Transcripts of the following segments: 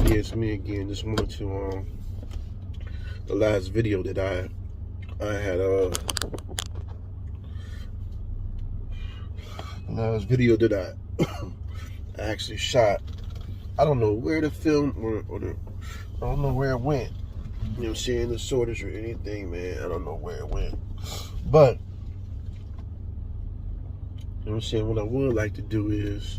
Yeah, it's me again. Just wanted to the last video that I had the last video that I actually shot. I don't know where the film I don't know where it went. You know, seeing the shortage or anything, man. I don't know where it went. But you know what I'm saying, what I would like to do is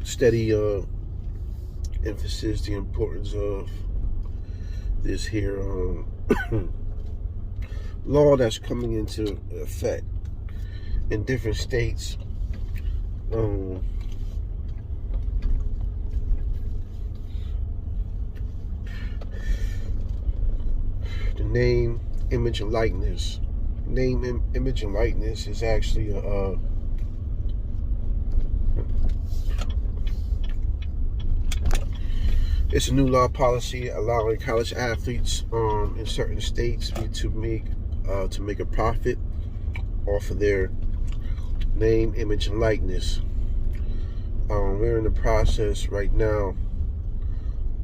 steady emphasis the importance of this here law that's coming into effect in different states. The name, image, and likeness. Name, image, and likeness is actually it's a new law policy allowing college athletes in certain states to make a profit off of their name, image, and likeness. We're in the process right now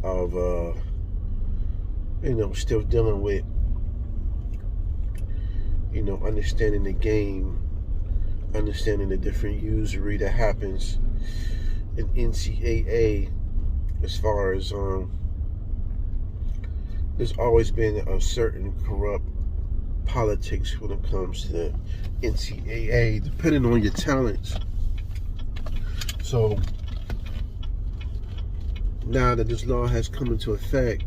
of still dealing with understanding the game, understanding the different usury that happens in NCAA. As far as there's always been a certain corrupt politics when it comes to the NCAA, depending on your talents. So now that this law has come into effect,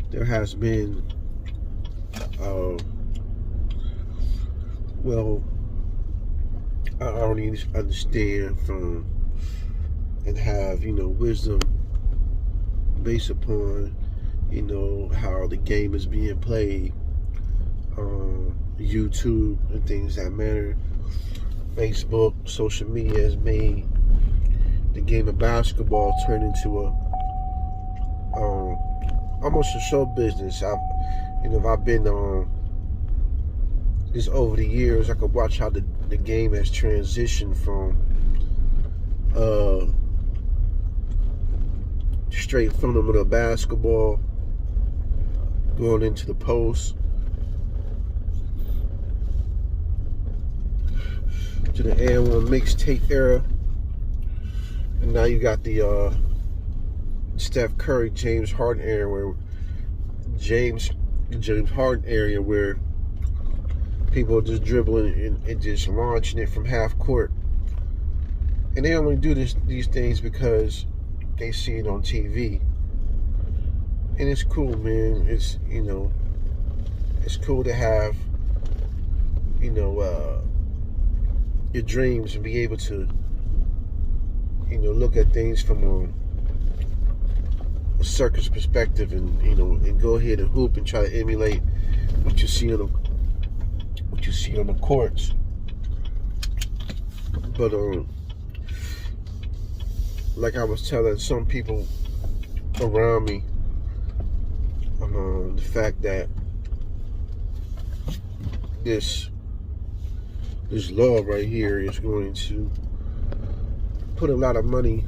there has been I already understand from and have wisdom based upon how the game is being played on YouTube and things that matter. Facebook, social media has made the game of basketball turn into almost a show business. I've been just over the years, I could watch how the game has transitioned from straight fundamental basketball going into the post to the N.I.L mixtape era, and now you got the Steph Curry, James Harden area where James Harden area where people are just dribbling and just launching it from half court, and they only do these things because they see it on TV, and it's cool, man. It's it's cool to have your dreams and be able to look at things from a circus perspective, and and go ahead and hoop and try to emulate what you see on the courts. But like I was telling some people around me, the fact that this law right here is going to put a lot of money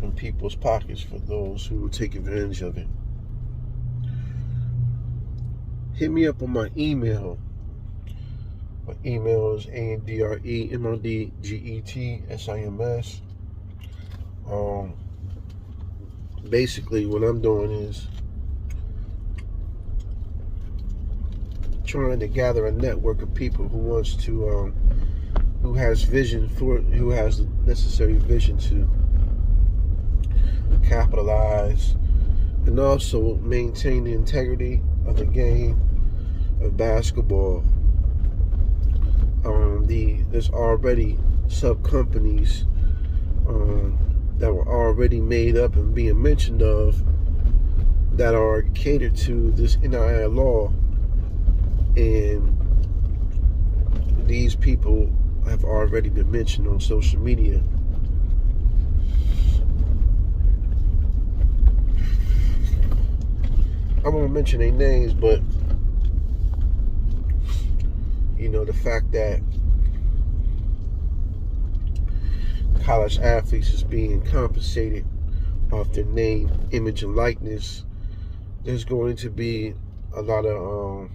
in people's pockets for those who will take advantage of it. Hit me up on my email. My email is ANDREMODGETSIMS. Basically, what I'm doing is trying to gather a network of people who wants to, who has the necessary vision to capitalize and also maintain the integrity of the game of basketball. There's already sub companies that were already made up and being mentioned of that are catered to this N.I.L law, and these people have already been mentioned on social media. I won't mention their names, but You know, the fact that college athletes is being compensated off their name, image, and likeness. There's going to be a lot of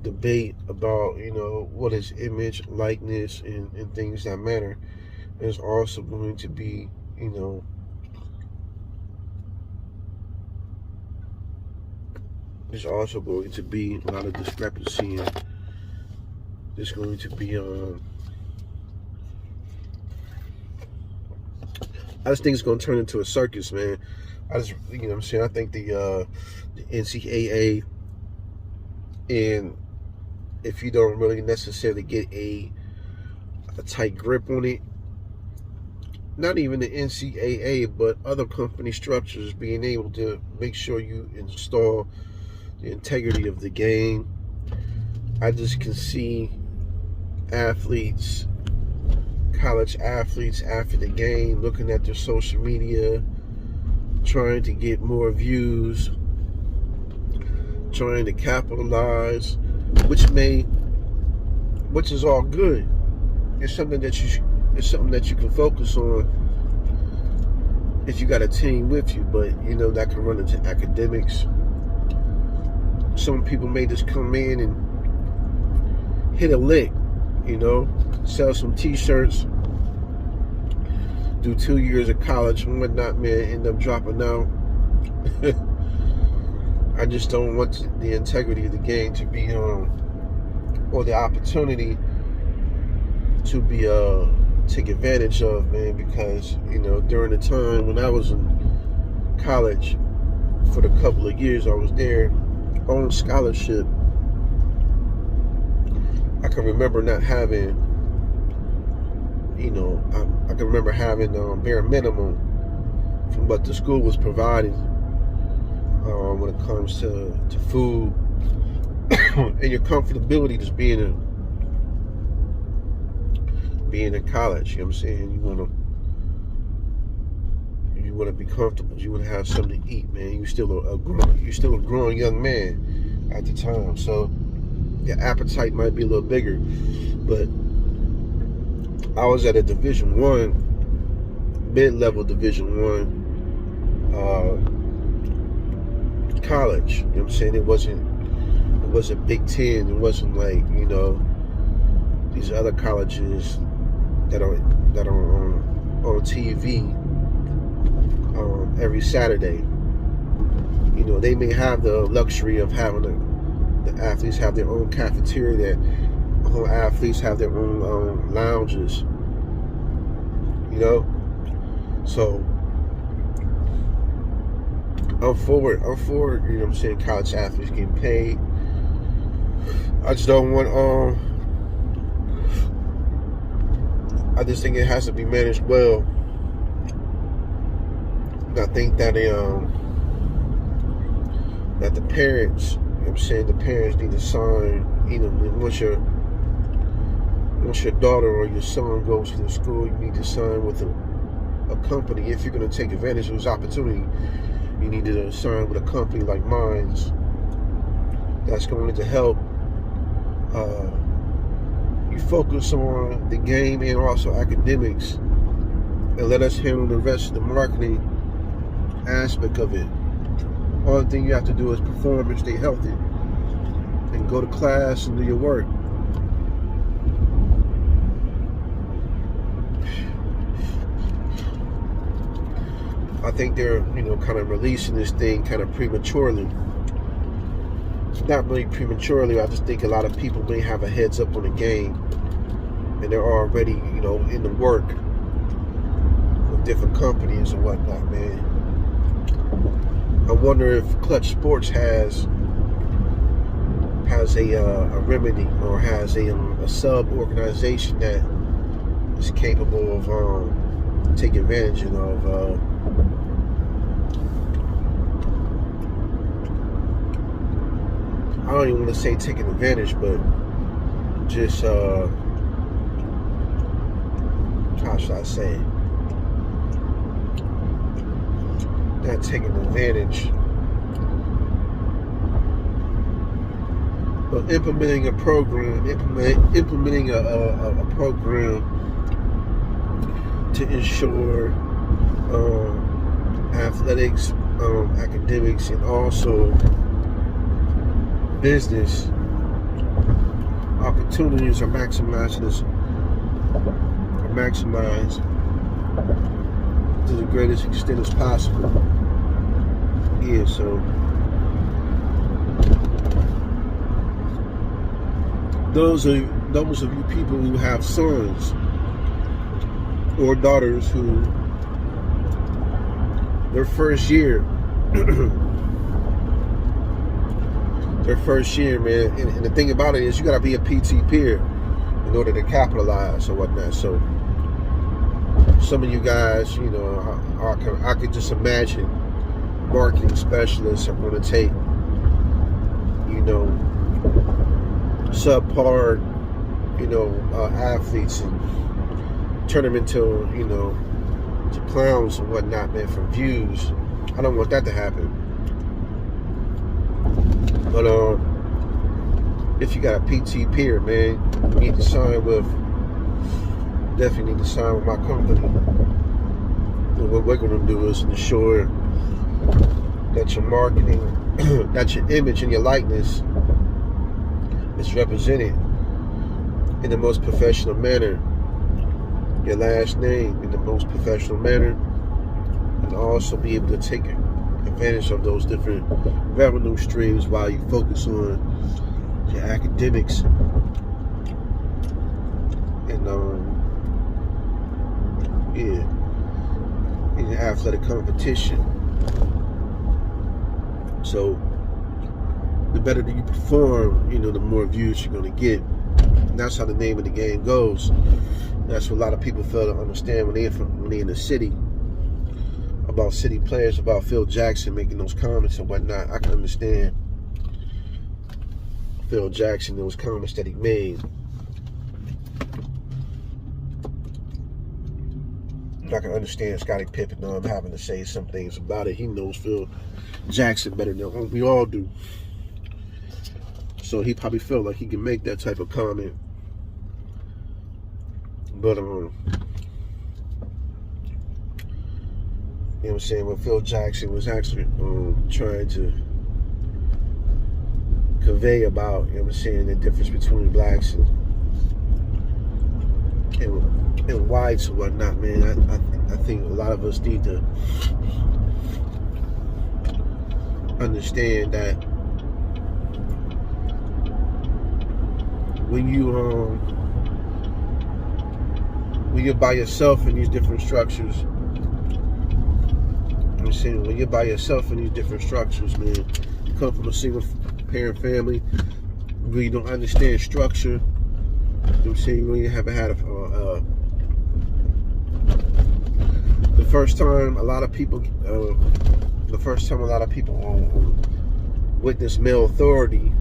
debate about, you know, what is image, likeness, and things that matter. There's also going to be, you know, there's also going to be a lot of discrepancy, and there's going to be I just think it's going to turn into a circus, man. I just, you know what I'm saying, I think the NCAA, and if you don't really necessarily get a tight grip on it, not even the NCAA, but other company structures being able to make sure you install the integrity of the game. I just can see athletes, college athletes, after the game, looking at their social media, trying to get more views, trying to capitalize, which is all good. It's something that you can focus on if you got a team with you, but you know that can run into academics. Some people may just come in and hit a lick, you know, sell some t-shirts, do 2 years of college and whatnot, man, end up dropping out. I just don't want the integrity of the game to be or the opportunity to be take advantage of, man, because, you know, during the time when I was in college, for the couple of years I was there on scholarship, I can remember not having, you know, I can remember having bare minimum from what the school was providing when it comes to food and your comfortability just being in college. You know what I'm saying? You want to be comfortable. You want to have something to eat, man. You're still a growing young man at the time, so your appetite might be a little bigger. But I was at a Division I, mid-level Division I college. You know what I'm saying? It wasn't Big Ten. It wasn't like, you know, these other colleges that are on TV every Saturday. You know, they may have the luxury of having the athletes have their own cafeteria, that whole athletes have their own lounges. You know, so I'm forward. You know what I'm saying? College athletes getting paid. I just don't want I just think it has to be managed well. I think that that the parents, you know what I'm saying, the parents need to sign, you know, once your daughter or your son goes to the school, you need to sign with a company. If you're going to take advantage of this opportunity, you need to sign with a company like mine's that's going to help you focus on the game and also academics, and let us handle the rest of the marketing aspect of it. Only thing you have to do is perform and stay healthy and go to class and do your work. I think they're, you know, kind of releasing this thing kind of prematurely. Not really prematurely. I just think a lot of people may have a heads up on the game, and they're already, you know, in the work with different companies and whatnot, man. I wonder if Clutch Sports has a remedy, or has a sub organization that is capable of taking advantage of I don't even want to say taking advantage, but just how should I say it? Not taking advantage but implementing a program, implementing a program to ensure athletics, academics, and also business opportunities are maximized to the greatest extent as possible. Yeah, so those of you people who have sons or daughters who their first year, man, and the thing about it is you gotta be a PT peer in order to capitalize or whatnot. So some of you guys, you know, I could just imagine marketing specialists are going to take, you know, subpar, you know, athletes and turn them into, you know, to clowns and whatnot, man, for views. I don't want that to happen. But if you got a PT peer, man, you need to sign with. Definitely need to sign with my company. And what we're going to do is ensure that your marketing, that your image and your likeness is represented in the most professional manner. Your last name in the most professional manner, and also be able to take advantage of those different revenue streams while you focus on your academics and in your athletic competition. So the better that you perform, you know, the more views you're going to get. And that's how the name of the game goes. That's what a lot of people fail to understand when they're in the city, about city players, about Phil Jackson making those comments and whatnot. I can understand Phil Jackson, those comments that he made. I can understand Scottie Pippen having to say some things about it. He knows Phil Jackson better than we all do. So he probably felt like he can make that type of comment. But, you know what I'm saying, when Phil Jackson was actually trying to convey about, you know what I'm saying, the difference between blacks and whites and whatnot, man, I think a lot of us need to understand that when you're by yourself in these different structures, I'm saying, when you're by yourself in these different structures, man, you come from a single parent family, you really don't understand structure. You know what I'm saying? You really haven't had the first time a lot of people witness male authority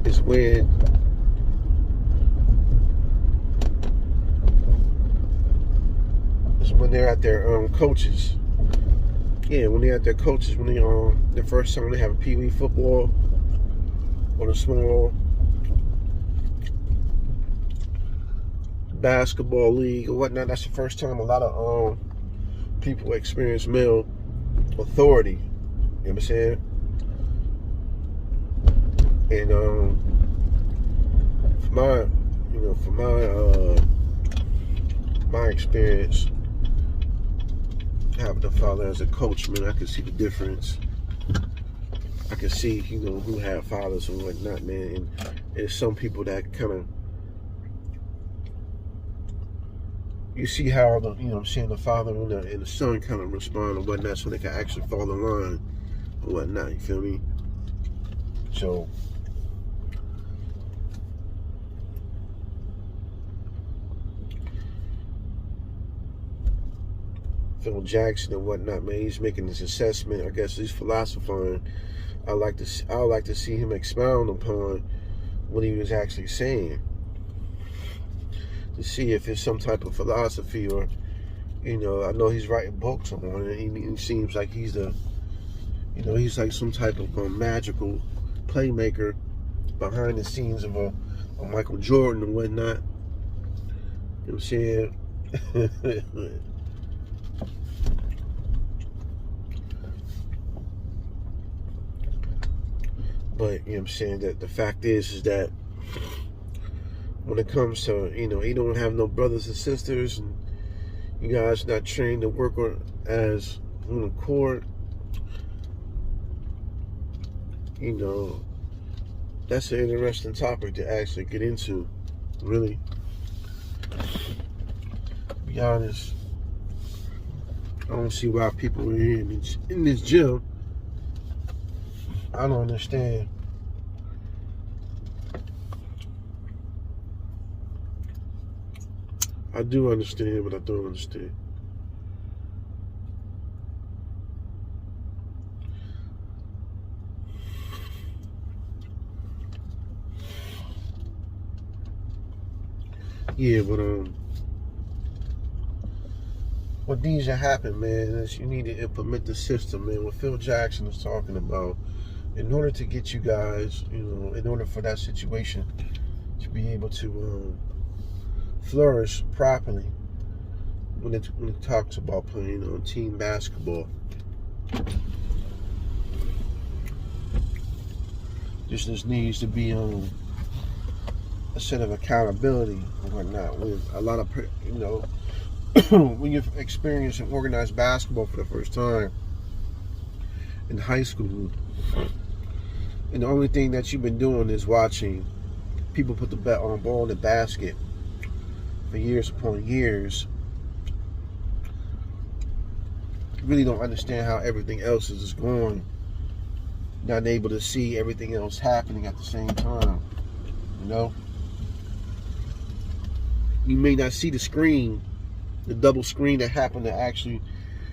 is when they're at their coaches. Yeah, when they're at their coaches, when they the first time they have a pee-wee football or a small basketball league or whatnot, that's the first time a lot of people experience male authority. You know what I'm saying? And from my experience, having a father as a coach, man, I can see the difference. I can see, you know, who have fathers and whatnot, man. And there's some people that kind of, you see how the, you know what I'm saying, the father and the son kind of respond and whatnot, so they can actually fall in line and whatnot. You feel me? So Phil Jackson and whatnot, man, he's making this assessment. I guess he's philosophizing. I like to see him expound upon what he was actually saying, to see if it's some type of philosophy, or, you know, I know he's writing books on it. He seems like he's he's like some type of magical playmaker behind the scenes of a Michael Jordan and whatnot. You know what I'm saying? But you know what I'm saying, that the fact is that when it comes to, you don't have no brothers and sisters, and you guys not trained to work as on the court, that's an interesting topic to actually get into, really. To be honest, I don't see why people are in this gym. I don't understand. I do understand, but I don't understand. Yeah, but what needs to happen, man, is you need to implement the system, man. What Phil Jackson is talking about, in order to get you guys, in order for that situation to be able to flourish properly, when it talks about playing on team basketball, just needs to be a set of accountability and whatnot. With a lot of, when you're experiencing organized basketball for the first time in high school, and the only thing that you've been doing is watching people put the ball in the basket for years upon years, you really don't understand how everything else is going. Not able to see everything else happening at the same time. You may not see the screen, the double screen that happened to actually,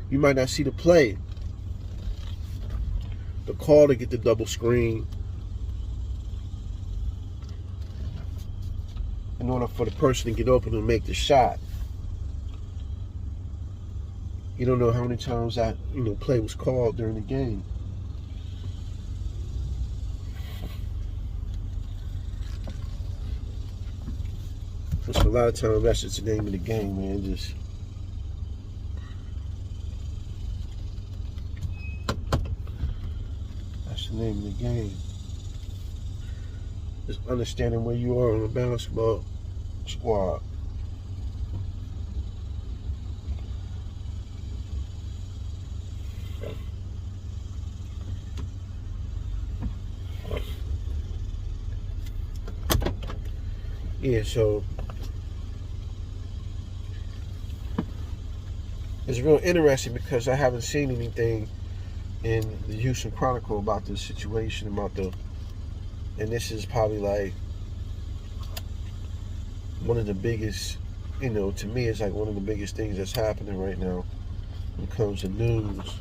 you might not see the play, the call to get the double screen in order for the person to get open and make the shot. You don't know how many times that play was called during the game. So a lot of times that's just the name of the game, man. That's the name of the game. Just understanding where you are on a basketball squad. Yeah, so it's real interesting because I haven't seen anything in the Houston Chronicle about this situation, and this is probably like one of the biggest, to me, it's like one of the biggest things that's happening right now when it comes to news.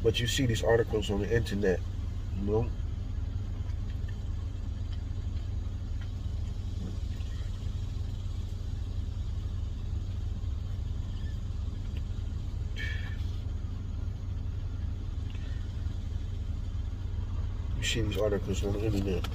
But you see these articles on the internet, You see these articles on the internet.